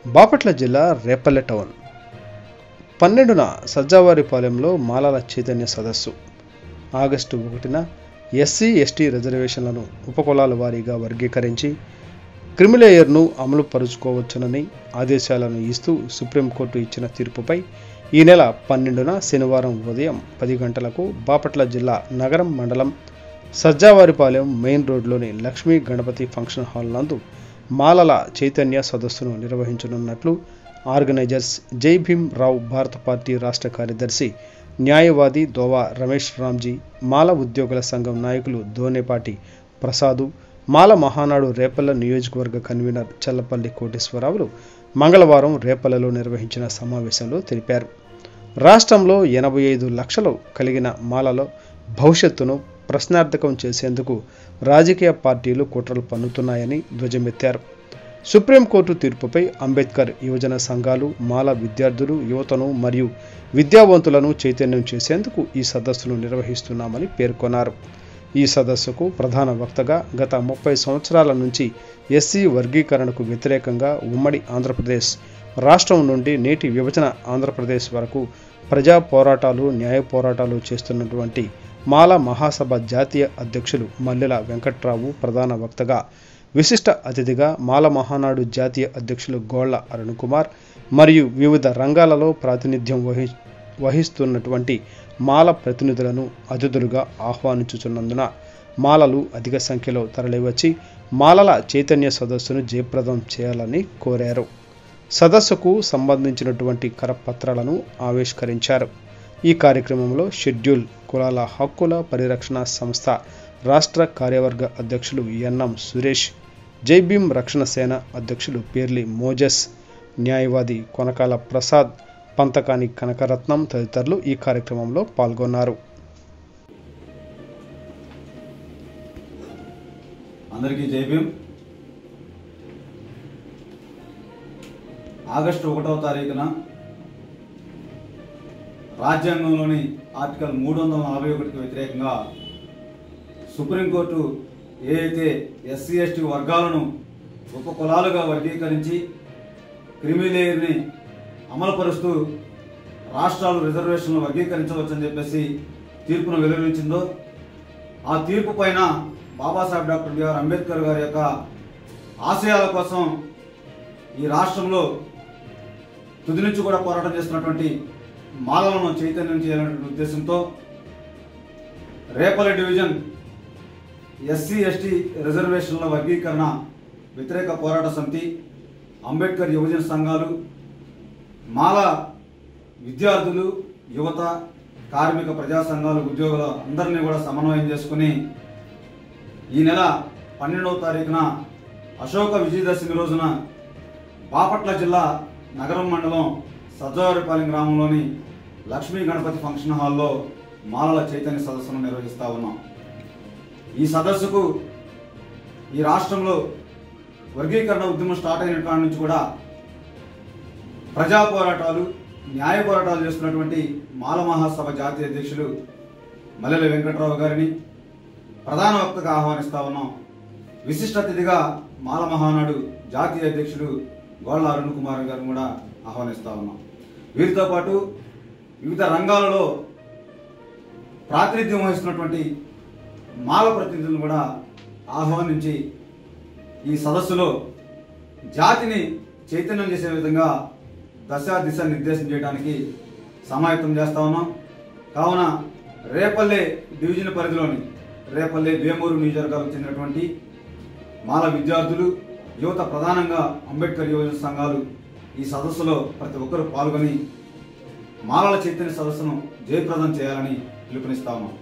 బాపట్ల జిల్లా రేపల్లె టౌన్ 12న సజ్జావారిపాలెంలో మాలల చైతన్య సదస్సు. ఆగస్టు 1న ఎస్సీ ఎస్టీ రిజర్వేషన్లను ఉపకులాల వారీగా వర్గీకరించి క్రిమిలేయర్ను అమలు పరుచుకోవచ్చునని ఆదేశాలను ఇస్తూ సుప్రీంకోర్టు ఇచ్చిన తీర్పుపై ఈ నెల 12న శనివారం ఉదయం 10 గంటలకు బాపట్ల జిల్లా నగరం మండలం సజ్జావారిపాలెం మెయిన్ రోడ్లోని లక్ష్మీ గణపతి ఫంక్షన్ హాల్ నందు మాలల చైతన్య సదస్సును నిర్వహించనున్నట్లు ఆర్గనైజర్స్ జై భీమ్ రావు భారత పార్టీ రాష్ట్ర కార్యదర్శి న్యాయవాది దోవా రమేష్ రామ్జీ, మాల ఉద్యోగుల సంఘం నాయకులు దోనేపాటి ప్రసాదు, మాల మహానాడు రేపల్లె నియోజకవర్గ కన్వీనర్ చల్లపల్లి కోటేశ్వరరావులు మంగళవారం రేపల్లెలో నిర్వహించిన సమావేశంలో తెలిపారు. రాష్ట్రంలో 85 లక్షలు కలిగిన మాలలో భవిష్యత్తును ప్రశ్నార్థకం చేసేందుకు రాజకీయ పార్టీలు కుట్రలు పన్నుతున్నాయని ధ్వజమెత్తారు. సుప్రీంకోర్టు తీర్పుపై అంబేద్కర్ యువజన సంఘాలు, మాల విద్యార్థులు, యువతను మరియు విద్యావంతులను చైతన్యం చేసేందుకు ఈ సదస్సును నిర్వహిస్తున్నామని పేర్కొన్నారు. ఈ సదస్సుకు ప్రధాన వక్తగా గత 30 సంవత్సరాల నుంచి ఎస్సీ వర్గీకరణకు వ్యతిరేకంగా ఉమ్మడి ఆంధ్రప్రదేశ్ రాష్ట్రం నుండి నేటి విభజన ఆంధ్రప్రదేశ్ వరకు ప్రజా పోరాటాలు, న్యాయ పోరాటాలు చేస్తున్నటువంటి మాల మహాసభ జాతీయ అధ్యక్షులు మల్లెల వెంకట్రావు ప్రధాన వక్తగా, విశిష్ట అతిథిగా మాల మహానాడు జాతీయ అధ్యక్షులు గోళ్ల అరుణ్ కుమార్ మరియు వివిధ రంగాలలో ప్రాతినిధ్యం వహిస్తున్నటువంటి మాల ప్రతినిధులను అతిథులుగా ఆహ్వానించుచున్నందున మాలలు అధిక సంఖ్యలో తరలివచ్చి మాలల చైతన్య సదస్సును జయప్రదం చేయాలని కోరారు. సదస్సుకు సంబంధించినటువంటి కరపత్రాలను ఆవిష్కరించారు. ఈ కార్యక్రమంలో షెడ్యూల్ కులాల హక్కుల పరిరక్షణ సంస్థ రాష్ట్ర కార్యవర్గ అధ్యక్షులు ఎన్ఎం సురేష్, జై భీమ్ రక్షణ సేన అధ్యక్షులు పేర్లి మోజెస్, న్యాయవాది కొనకాల ప్రసాద్, పంతకాని కనకరత్నం తదితరులు ఈ కార్యక్రమంలో పాల్గొన్నారు. అందరికీ జై భీమ్. ఆగస్టు 1వ తారీఖున రాజ్యాంగంలోని ఆర్టికల్ 341కి వ్యతిరేకంగా సుప్రీంకోర్టు ఏదైతే ఎస్సీ ఎస్టీ వర్గాలను ఉపకులాలుగా వర్గీకరించి క్రిమిలేయర్ని అమలుపరుస్తూ రాష్ట్రాలు రిజర్వేషన్లు వర్గీకరించవచ్చని చెప్పేసి తీర్పును వెలువరించిందో, ఆ తీర్పు పైన బాబాసాహెబ్ డాక్టర్ బిఆర్ అంబేద్కర్ గారి యొక్క ఆశయాల కోసం ఈ రాష్ట్రంలో తుది నుంచి కూడా పోరాటం చేస్తున్నటువంటి మాలలను చైతన్యం చేయాలనే ఉద్దేశంతో రేపల్లె డివిజన్ ఎస్సీ ఎస్టీ రిజర్వేషన్ల వర్గీకరణ వ్యతిరేక పోరాట సమితి, అంబేద్కర్ యువజన సంఘాలు, మాల విద్యార్థులు, యువత, కార్మిక ప్రజా సంఘాలు, ఉద్యోగుల అందరినీ కూడా సమన్వయం చేసుకుని ఈ నెల 12వ తారీఖున అశోక విజయదశమి రోజున బాపట్ల జిల్లా నగరం మండలం సజ్జావారిపాలెం గ్రామంలోని లక్ష్మీ గణపతి ఫంక్షన్ హాల్లో మాలల చైతన్య సదస్సును నిర్వహిస్తూ ఉన్నాం. ఈ సదస్సుకు ఈ రాష్ట్రంలో వర్గీకరణ ఉద్యమం స్టార్ట్ అయిన కాడి నుంచి కూడా ప్రజా పోరాటాలు, న్యాయ పోరాటాలు చేస్తున్నటువంటి మాల మహాసభ జాతీయ అధ్యక్షులు మల్లెల వెంకట్రావు గారిని ప్రధాన వక్తగా ఆహ్వానిస్తా ఉన్నాం. విశిష్ట అతిథిగా మాల మహానాడు జాతీయ అధ్యక్షుడు గోళ్ల అరుణ్ కుమార్ గారిని కూడా ఆహ్వానిస్తా ఉన్నాం. వీరితో పాటు వివిధ రంగాలలో ప్రాతినిధ్యం వహిస్తున్నటువంటి మాల ప్రతినిధులను కూడా ఆహ్వానించి ఈ సదస్సులో జాతిని చైతన్యం చేసే విధంగా దిశ నిర్దేశం చేయడానికి సమాయత్తం చేస్తా ఉన్నాం. కావున రేపల్లె డివిజన్ పరిధిలోని రేపల్లె, వేమూరు నియోజకవర్గాలకు చెందినటువంటి మాల విద్యార్థులు, యువత, ప్రధానంగా అంబేద్కర్ యువజన సంఘాలు ఈ సదస్సులో ప్రతి ఒక్కరూ పాల్గొని మాలల చైతన్య సదస్సును జయప్రదం చేయాలని పిలుపునిస్తా ఉన్నాం.